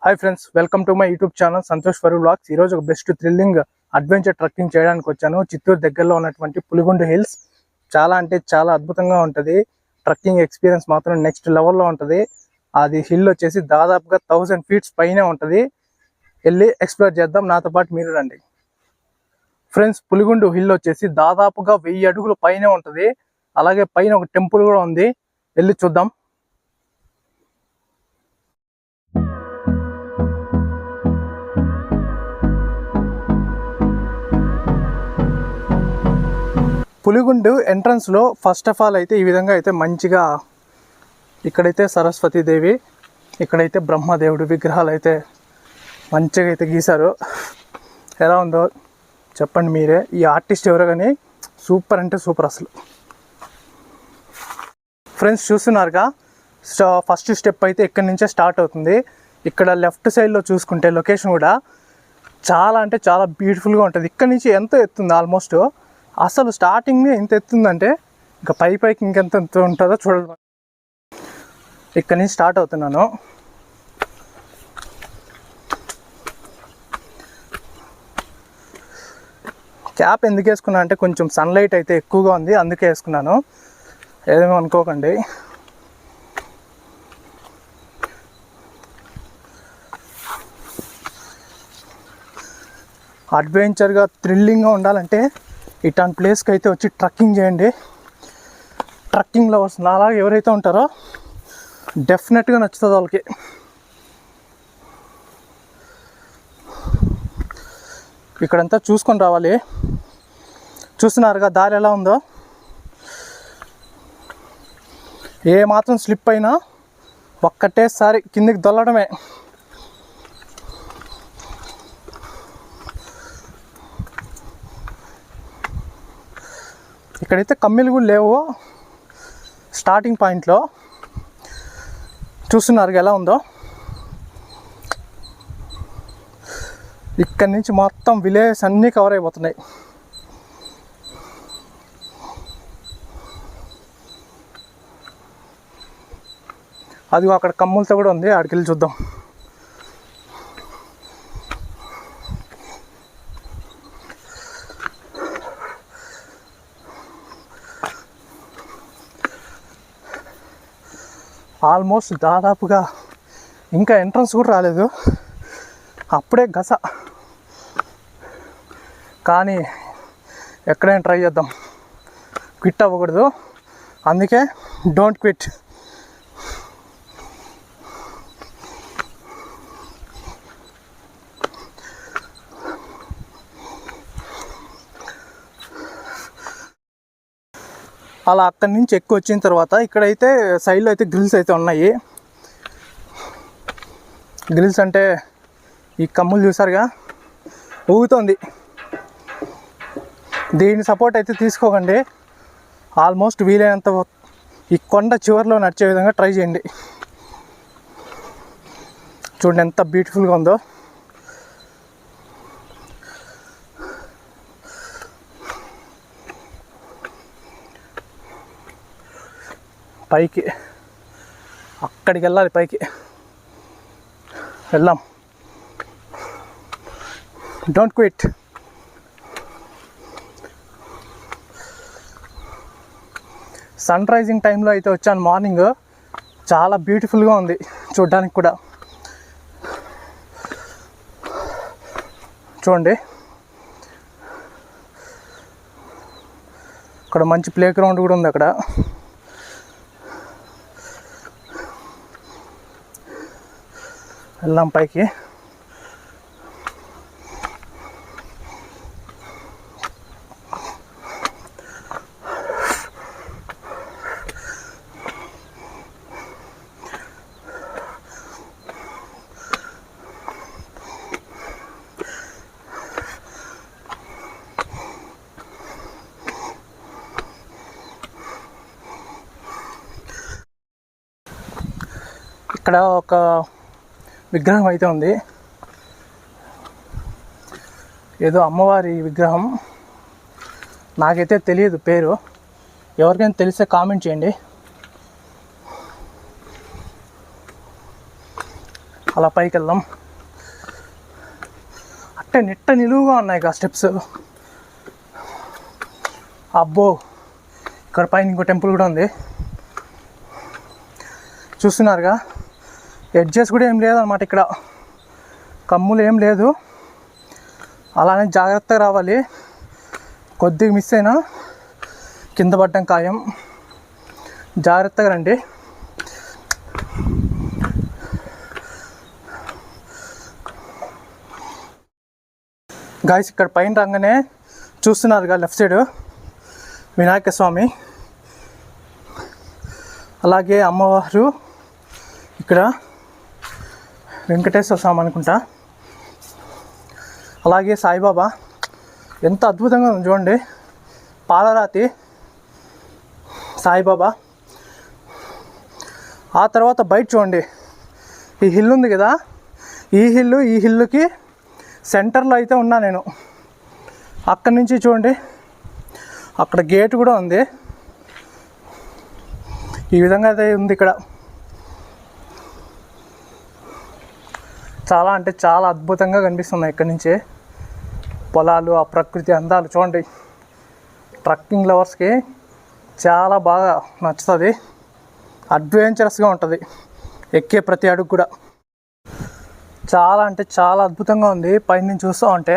Hi friends, welcome to my YouTube channel Santosh for vlogs. ఈరోజు ఒక best thrilling adventure trekking చేయడానికి వచ్చాను. చిత్తూరు దగ్గరలో ఉన్నటువంటి పులిగుండు హిల్స్. చాలా అంటే చాలా అద్భుతంగా ఉంటుంది. ట్రెక్కింగ్ ఎక్స్పీరియన్స్ మాత్రం నెక్స్ట్ లెవెల్లో ఉంటుంది. అది హిల్ వచ్చేసి దాదాపుగా 1000 feet పైనే ఉంటుంది. వెళ్ళి ఎక్స్ప్లోర్ చేద్దాం, నాతో పాటు మీరు రండి. ఫ్రెండ్స్, పులిగుండు హిల్ వచ్చేసి దాదాపుగా 1000 అడుగుల పైనే ఉంటుంది. అలాగే పైన ఒక టెంపుల్ కూడా ఉంది, వెళ్ళి చూద్దాం. పులిగుండు ఎంట్రన్స్ లో ఫస్ట్ ఆఫ్ ఆల్ అయితే ఈ విధంగా అయితే మంచిగా ఇక్కడైతే సరస్వతీదేవి, ఇక్కడైతే బ్రహ్మదేవుడు విగ్రహాలు అయితే మంచిగా అయితే గీశారు. ఎలా ఉందో చెప్పండి మీరే. ఈ ఆర్టిస్ట్ ఎవరో కానీ సూపర్ అంటే సూపర్ అసలు. ఫ్రెండ్స్ చూస్తున్నారుగా, ఫస్ట్ స్టెప్ అయితే ఇక్కడి నుంచే స్టార్ట్ అవుతుంది. ఇక్కడ లెఫ్ట్ సైడ్లో చూసుకుంటే లొకేషన్ కూడా చాలా అంటే చాలా బ్యూటిఫుల్గా ఉంటుంది. ఇక్కడ నుంచి ఎంత ఎత్తుంది, ఆల్మోస్ట్ అసలు స్టార్టింగ్ ఎంత ఎత్తుందంటే ఇంకా పైకి ఇంకెంత ఉంటుందో చూడండి. ఇక్కడి నుంచి స్టార్ట్ అవుతున్నాను. క్యాప్ ఎందుకు వేసుకున్నా అంటే కొంచెం సన్లైట్ అయితే ఎక్కువగా ఉంది, అందుకే వేసుకున్నాను. ఏదేమో అనుకోకండి. అడ్వెంచర్గా థ్రిల్లింగ్గా ఉండాలంటే ఇట్లాంటి ప్లేస్కి అయితే వచ్చి ట్రెక్కింగ్ చేయండి. ట్రెక్కింగ్ లవర్స్ అలాగే ఎవరైతే ఉంటారో డెఫినెట్గా నచ్చుతుంది వాళ్ళకి. ఇక్కడంతా చూసుకొని రావాలి. చూస్తున్నారుగా దారి ఎలా ఉందో. ఏ మాత్రం స్లిప్ అయినా ఒక్కటేసారి కిందికి దొల్లడమే. ఇక్కడైతే కమ్మిలు కూడా లేవు స్టార్టింగ్ పాయింట్లో. చూస్తున్నారు ఎలా ఉందో. ఇక్కడి నుంచి మొత్తం విలేజ్ అన్నీ కవర్ అయిపోతున్నాయి. అది అక్కడ కమ్ములతో కూడా ఉంది, అక్కడికి వెళ్ళి చూద్దాం. ఆల్మోస్ట్ దాదాపుగా ఇంకా ఎంట్రన్స్ కూడా రాలేదు, అప్పుడే గస. కానీ ఎక్కడైనా ట్రై చేద్దాం, క్విట్ అవ్వకూడదు. అందుకే డోంట్ క్విట్. అలా అక్కడి నుంచి ఎక్కువ వచ్చిన తర్వాత ఇక్కడైతే సైడ్లో అయితే గ్రిల్స్ అయితే ఉన్నాయి. గ్రిల్స్ అంటే ఈ కమ్ములు చూసారుగా, ఊగుతోంది. దీని సపోర్ట్ అయితే తీసుకోకండి. ఆల్మోస్ట్ వీలైనంత ఈ కొండ చివరిలో నడిచే విధంగా ట్రై చేయండి. చూడండి ఎంత బ్యూటిఫుల్గా ఉందో. పైకి అక్కడికి వెళ్ళాలి, పైకి వెళ్దాం. Don't quit. సన్ రైజింగ్ టైంలో అయితే వచ్చాను మార్నింగ్. చాలా బ్యూటిఫుల్గా ఉంది చూడ్డానికి కూడా. చూడండి, అక్కడ మంచి ప్లే గ్రౌండ్ కూడా ఉంది. అక్కడ వెళ్దాం పైకి. ఇక్కడ ఒక విగ్రహం అయితే ఉంది, ఏదో అమ్మవారి విగ్రహం. నాకైతే తెలియదు పేరు, ఎవరికైనా తెలిస్తే కామెంట్ చేయండి. అలా పైకి వెళ్దాం. అంటే నిట్ట నిలువుగా ఉన్నాయి ఆ స్టెప్స్. అబ్బో, ఇక్కడ పైన ఇంకో టెంపుల్ కూడా ఉంది చూస్తున్నారుగా. ఎడ్జెస్ కూడా ఏం లేదన్నమాట ఇక్కడ, కమ్ములు ఏం లేదు. అలానే జాగ్రత్తగా రావాలి, కొద్దిగా మిస్ అయినా కింద పడ్డం ఖాయం. జాగ్రత్తగా రండి. గాయస్, ఇక్కడ పైన రాగానే చూస్తున్నారుగా లెఫ్ట్ సైడ్ వినాయక స్వామి, అలాగే అమ్మవారు, ఇక్కడ వెంకటేశ్వర స్వామి అనుకుంటా, అలాగే సాయిబాబా. ఎంత అద్భుతంగా ఉంది చూడండి, పాలరాతి సాయిబాబా. ఆ తర్వాత బయట చూడండి, ఈ హిల్ ఉంది కదా, ఈ హిల్లుకి సెంటర్లో అయితే ఉన్నా నేను. అక్కడి నుంచి చూడండి, అక్కడ గేట్ కూడా ఉంది. ఈ విధంగా అయితే ఉంది ఇక్కడ. చాలా అంటే చాలా అద్భుతంగా కనిపిస్తున్నాయి ఇక్కడి నుంచి పొలాలు, ఆ ప్రకృతి అందాలు చూడండి. ట్రక్కింగ్ లవర్స్కి చాలా బాగా నచ్చుతుంది, అడ్వెంచరస్గా ఉంటుంది ఎక్కే ప్రతి అడుగు కూడా. చాలా అంటే చాలా అద్భుతంగా ఉంది. పైన చూస్తూ ఉంటే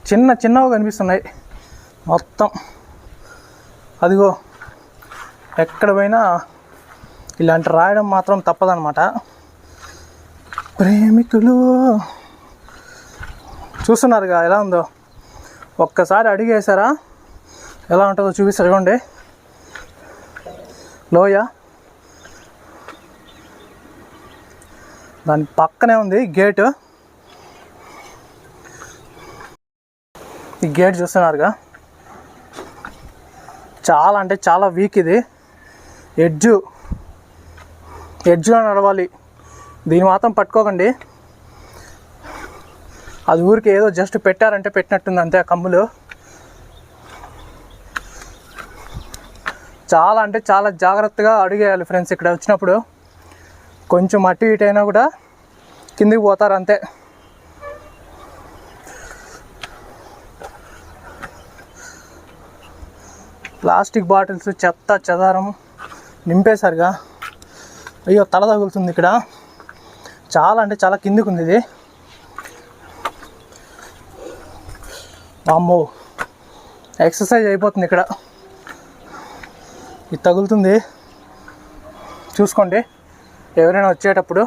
చిన్నవి కనిపిస్తున్నాయి మొత్తం. అదిగో, ఎక్కడ పోయినా ఇలాంటి రాయడం మాత్రం తప్పదన్నమాట. ప్రేమికులు చూస్తున్నారుగా ఎలా ఉందో, ఒక్కసారి అడిగేసారా ఎలా ఉంటుందో చూపిస్తారు చూడండి. లోయ, దాని పక్కనే ఉంది గేటు. ఈ గేట్ చూస్తున్నారుగా, చాలా అంటే చాలా వీక్ ఇది. ఎడ్జ్లో నడవాలి, దీన్ని మాత్రం పట్టుకోకండి. అది ఊరికి ఏదో జస్ట్ పెట్టారంటే పెట్టినట్టుంది అంతే ఆ కమ్ములు. చాలా అంటే చాలా జాగ్రత్తగా అడుగేయాలి ఫ్రెండ్స్. ఇక్కడ వచ్చినప్పుడు కొంచెం అటు ఇటు అయినా కూడా కిందికి పోతారు అంతే. ప్లాస్టిక్ బాటిల్స్, చెత్త చెదారం నింపేశారుగా. అయ్యో, తల తగులుతుంది ఇక్కడ. చాలా అంటే చాలా కిందికి ఉంది ఇది. అమ్మో, ఎక్సర్సైజ్ అయిపోతుంది ఇక్కడ. ఇది తగులుతుంది, చూసుకోండి ఎవరైనా వచ్చేటప్పుడు.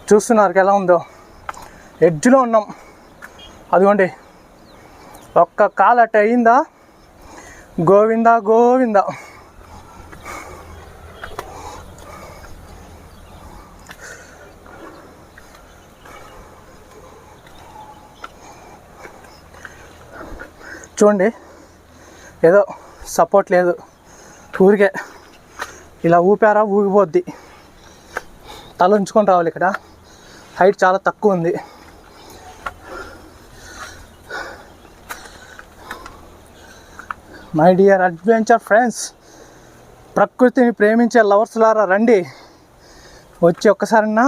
చూస్తున్నారు ఎలా ఉందో, ఎడ్జ్లో ఉన్నాం. అదిగోండి, ఒక్క కాలు అట్ట అయిందా గోవిందా గోవిందా. చూడండి, ఏదో సపోర్ట్ లేదు, ఊరికే ఇలా ఊపారా ఊగిపోద్ది. తల ఉంచుకొని రావాలి. ఇక్కడ హైట్ చాలా తక్కువ ఉంది. మై డియర్ అడ్వెంచర్ ఫ్రెండ్స్, ప్రకృతిని ప్రేమించే లవర్స్లారా రండి, వచ్చి ఒక్కసారన్నా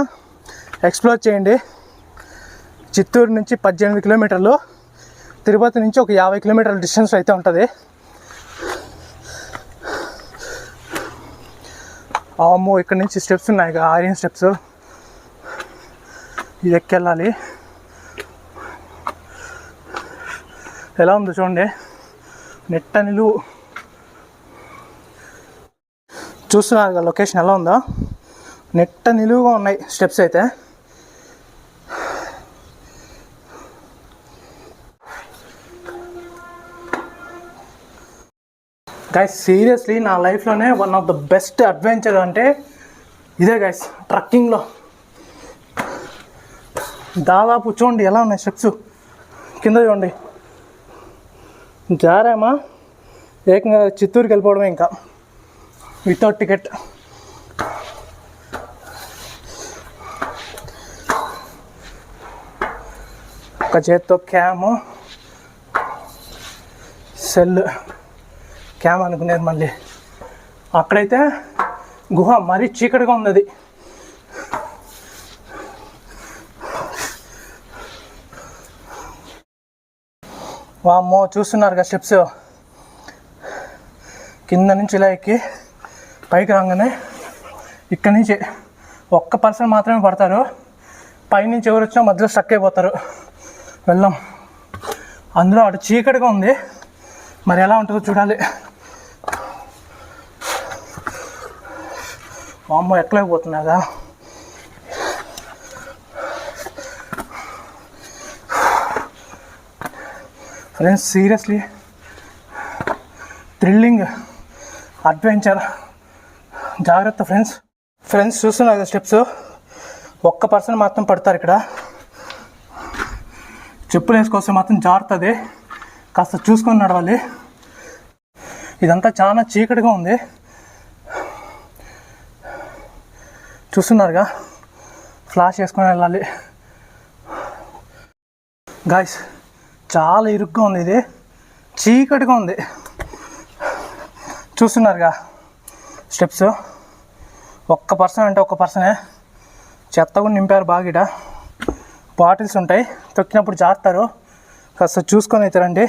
ఎక్స్ప్లోర్ చేయండి. చిత్తూరు నుంచి 18 కిలోమీటర్లు, తిరుపతి నుంచి ఒక 50 కిలోమీటర్ల డిస్టెన్స్ అయితే ఉంటుంది. అమ్మో, ఇక్కడ నుంచి స్టెప్స్ ఉన్నాయి, ఐరన్ స్టెప్స్. ఇది ఎక్కెళ్ళాలి. ఎలా ఉందో చూడండి, నెట్ట నిలువు. చూస్తున్నారు కదా లొకేషన్ ఎలా ఉందో, నెట్ట నిలువుగా ఉన్నాయి స్టెప్స్ అయితే. గైస్, సీరియస్లీ నా లైఫ్లోనే one of the best adventure అంటే ఇదే గైస్, ట్రక్కింగ్లో. దాదాపు చూడండి ఎలా ఉన్నాయి స్టెప్స్, కింద చూడండి. జారామా ఏకంగా చిత్తూరుకి వెళ్ళిపోవడమే ఇంకా, వితౌట్ టికెట్. ఒక చేత్తో క్యాము, సెల్, క్యామ్ అనుకునేది మళ్ళీ. అక్కడైతే గుహ మరీ చీకటిగా ఉన్నది. వామ్మో చూస్తున్నారు కదా స్టెప్స్, కింద నుంచి ఇలా ఎక్కి పైకి రాగానే ఇక్కడి నుంచి ఒక్క పర్సన్ మాత్రమే పడతారు. పైనుంచి ఎవరు వచ్చినా మధ్యలో స్టక్ అయిపోతారు. వెళ్దాం. అందులో అటు చీకటిగా ఉంది, మరి ఎలా ఉంటుందో చూడాలి. వామ్మో ఎక్కలేకపోతున్నాగా. Friends seriously thrilling adventure. జాగ్రత్త ఫ్రెండ్స్ చూస్తున్నారు కదా స్టెప్స్, ఒక్క పర్సన్ మాత్రం పడతారు. ఇక్కడ చెప్పులు వేసుకొస్తే మాత్రం జారుతుంది, కాస్త చూసుకొని నడవాలి. ఇదంతా చాలా చీకటిగా ఉంది, చూస్తున్నారుగా. ఫ్లాష్ వేసుకొని వెళ్ళాలి. గాయ్స్ చాలా ఇరుగ్గా ఉంది, ఇది చీకటిగా ఉంది. చూస్తున్నారుగా స్టెప్స్. ఒక్క పర్సన్ అంటే ఒక్క పర్సనే. చెత్త కూడా నింపారు బాగా. ఇక్కడ బాటిల్స్ ఉంటాయి, తొక్కినప్పుడు జారుతారు, కాస్త చూసుకొని అయితే రండి.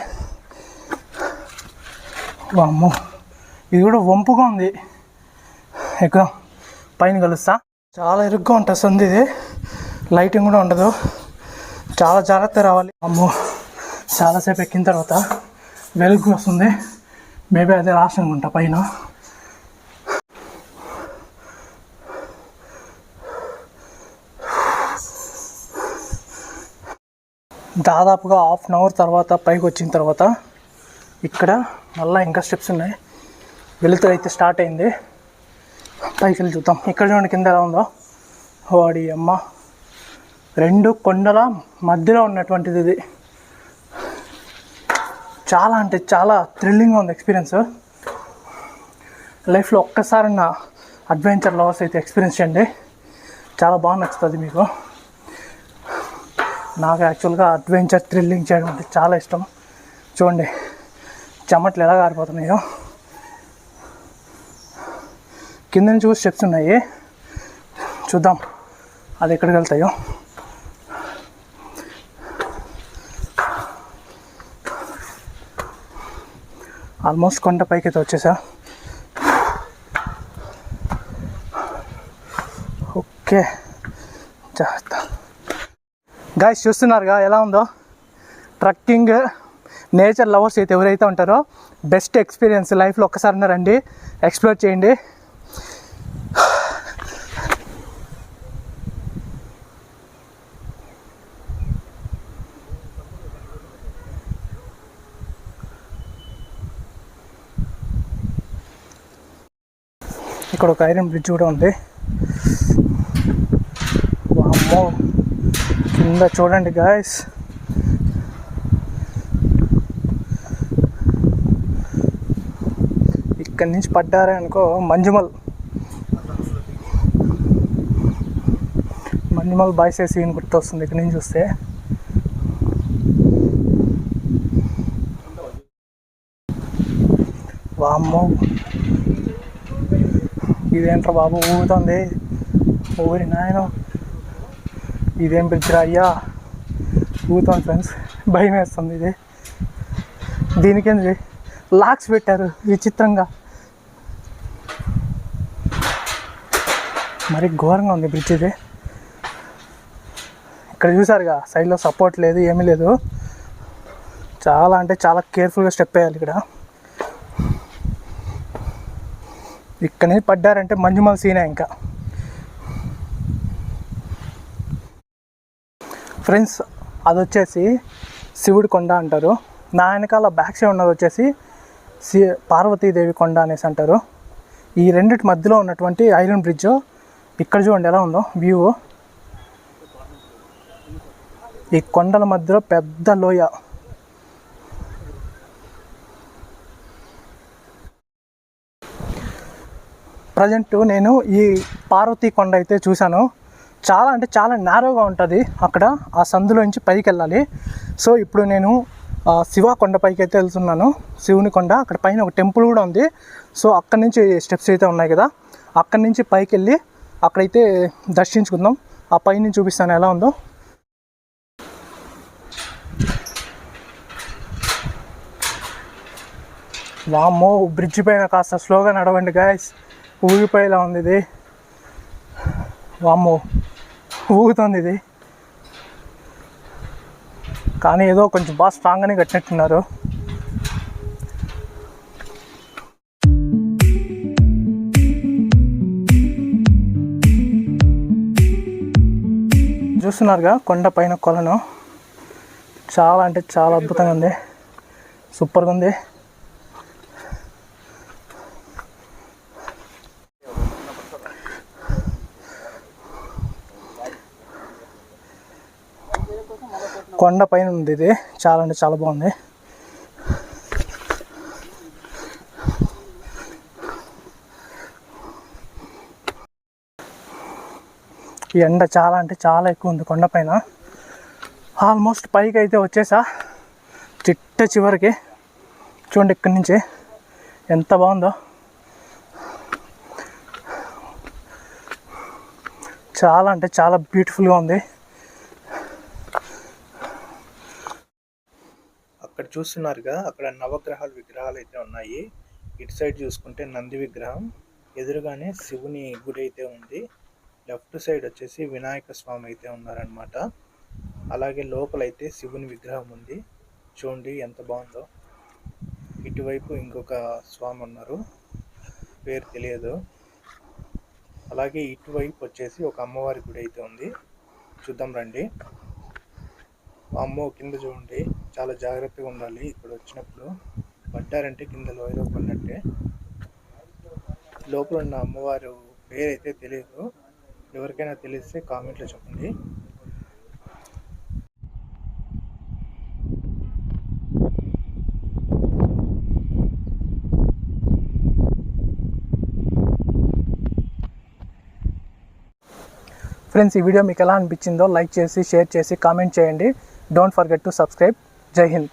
వామ్మో ఇది కూడా వంపుగా ఉంది. ఎక్కువ పైన కలుస్తా. చాలా ఇరుగ్గా ఉంటుంది సంది, ఇది లైటింగ్ కూడా ఉండదు, చాలా జాగ్రత్త రావాలి. అమ్మో చాలాసేపు ఎక్కిన తర్వాత వెలుగు వస్తుంది, మేబీ అదే లాస్ట్ అనుకుంటా పైన. దాదాపుగా 1/2 అవర్ తర్వాత పైకి వచ్చిన తర్వాత ఇక్కడ మళ్ళీ ఇంకా స్టెప్స్ ఉన్నాయి. వెలుతురు అయితే స్టార్ట్ అయింది. పైకి వెళ్ళి చూద్దాం. ఇక్కడ చూడండి కింద ఎలా ఉందో. వాడి అమ్మ, 2 కొండల మధ్యలో ఉన్నటువంటిది ఇది. చాలా అంటే చాలా థ్రిల్లింగ్గా ఉంది ఎక్స్పీరియన్స్. లైఫ్లో ఒక్కసారి నా అడ్వెంచర్ లవర్స్ అయితే ఎక్స్పీరియన్స్ చేయండి, చాలా బాగా నచ్చుతుంది మీకు. నాకు యాక్చువల్గా అడ్వెంచర్ థ్రిల్లింగ్ చేయడం అంటే చాలా ఇష్టం. చూడండి చెమట్లు ఎలా కారిపోతున్నాయో. కింద నుంచి కూడా స్టెప్స్ ఉన్నాయి, చూద్దాం అది ఎక్కడికి వెళ్తాయో. ఆల్మోస్ట్ కొండ పైకి అయితే వచ్చేసా. ఓకే జాగ్రత్త. గాయ్స్ చూస్తున్నారుగా ఎలా ఉందో. ట్రక్కింగ్ నేచర్ లవర్స్ అయితే ఎవరైతే ఉంటారో బెస్ట్ ఎక్స్పీరియన్స్ లైఫ్లో ఒక్కసారి రండి, ఎక్స్ప్లోర్ చేయండి. ఇక్కడ ఒక ఐరన్ బ్రిడ్జ్ కూడా ఉంది. వామ్మో కింద చూడండి గాయస్. ఇక్కడి నుంచి పడ్డారే అనుకో మంజుమల్ బాయ్స్ సీన్ గుర్తొస్తుంది ఇక్కడ నుంచి చూస్తే. వామ్మో ఇదేంట్రా బాబు ఊగుతుంది, ఊరి నాయన ఇదేం బ్రిడ్జ్ రా అయ్యా, ఊగుతుంది ఫ్రెండ్స్, భయం వేస్తుంది. ఇది దీనికేంది లాక్స్ పెట్టారు విచిత్రంగా, మరి ఘోరంగా ఉంది బ్రిడ్జ్ ఇది. ఇక్కడ చూసారుగా సైడ్లో సపోర్ట్ లేదు, ఏమీ లేదు. చాలా అంటే చాలా కేర్ఫుల్గా స్టెప్ వేయాలి ఇక్కడ. ఇక్కడ నుంచి పడ్డారంటే మంజుమల్ సీనే ఇంకా. ఫ్రెండ్స్ అది వచ్చేసి శివుడి కొండ అంటారు. నా వెనకాల బ్యాక్ సైడ్ ఉన్నది వచ్చేసి పార్వతీదేవి కొండ అనేసి అంటారు. ఈ రెండిటి మధ్యలో ఉన్నటువంటి ఐరన్ బ్రిడ్జ్ ఇక్కడ చూడండి ఎలా ఉందో వ్యూ. ఈ కొండల మధ్యలో పెద్ద లోయ. ప్రజెంట్ నేను ఈ పార్వతీ కొండ అయితే చూశాను. చాలా అంటే చాలా నేరోగా ఉంటుంది అక్కడ, ఆ సందులోంచి పైకి వెళ్ళాలి. సో ఇప్పుడు నేను శివ కొండ పైకి అయితే వెళ్తున్నాను. శివుని కొండ అక్కడ పైన ఒక టెంపుల్ కూడా ఉంది. సో అక్కడి నుంచి స్టెప్స్ అయితే ఉన్నాయి కదా, అక్కడి నుంచి పైకి వెళ్ళి అక్కడైతే దర్శించుకుందాం. ఆ పైన చూపిస్తాను ఎలా ఉందో. వామ్మో, బ్రిడ్జ్ పైన కాస్త స్లోగా నడవండి గాయస్, ఊగిపోయేలా ఉంది ఇది. వామ్మో, ఊగుతుంది ఇది. కానీ ఏదో కొంచెం బాగా స్ట్రాంగ్గానే కట్టినట్టున్నారు. చూస్తున్నారుగా కొండ పైన కొలను. చాలా అంటే చాలా అద్భుతంగా ఉంది, సూపర్గా ఉంది. కొండ పైన ఉంది ఇది, చాలా అంటే చాలా బాగుంది. ఈ ఎండ చాలా అంటే చాలా ఎక్కువ ఉంది కొండపైన. ఆల్మోస్ట్ పైకి అయితే వచ్చేసా, చిట్ట చివరికి. చూడండి ఇక్కడి నుంచి ఎంత బాగుందో. చాలా అంటే చాలా బ్యూటిఫుల్గా ఉంది. అక్కడ చూస్తున్నారుగా, అక్కడ నవగ్రహాల విగ్రహాలు అయితే ఉన్నాయి. ఇటు సైడ్ చూసుకుంటే నంది విగ్రహం, ఎదురుగానే శివుని గుడి అయితే ఉంది. లెఫ్ట్ సైడ్ వచ్చేసి వినాయక స్వామి అయితే ఉన్నారనమాట. అలాగే లోపలైతే శివుని విగ్రహం ఉంది. చూడండి ఎంత బాగుందో. ఇటువైపు ఇంకొక స్వామి ఉన్నారు, పేరు తెలియదు. అలాగే ఇటువైపు వచ్చేసి ఒక అమ్మవారి గుడి అయితే ఉంది, చూద్దాం రండి. అమ్మో, కింద చూడండి, చాలా జాగ్రత్తగా ఉండాలి ఇక్కడ వచ్చినప్పుడు. పడ్డారంటే కింద లోయలో పడినట్టే. లోపల ఉన్న అమ్మవారు పేరు అయితే తెలియదు, ఎవరికైనా తెలిస్తే కామెంట్లో చెప్పండి. ఫ్రెండ్స్, ఈ వీడియో మీకు ఎలా అనిపించిందో లైక్ చేసి, షేర్ చేసి, కామెంట్ చేయండి. Don't forget to subscribe. జై హింద్.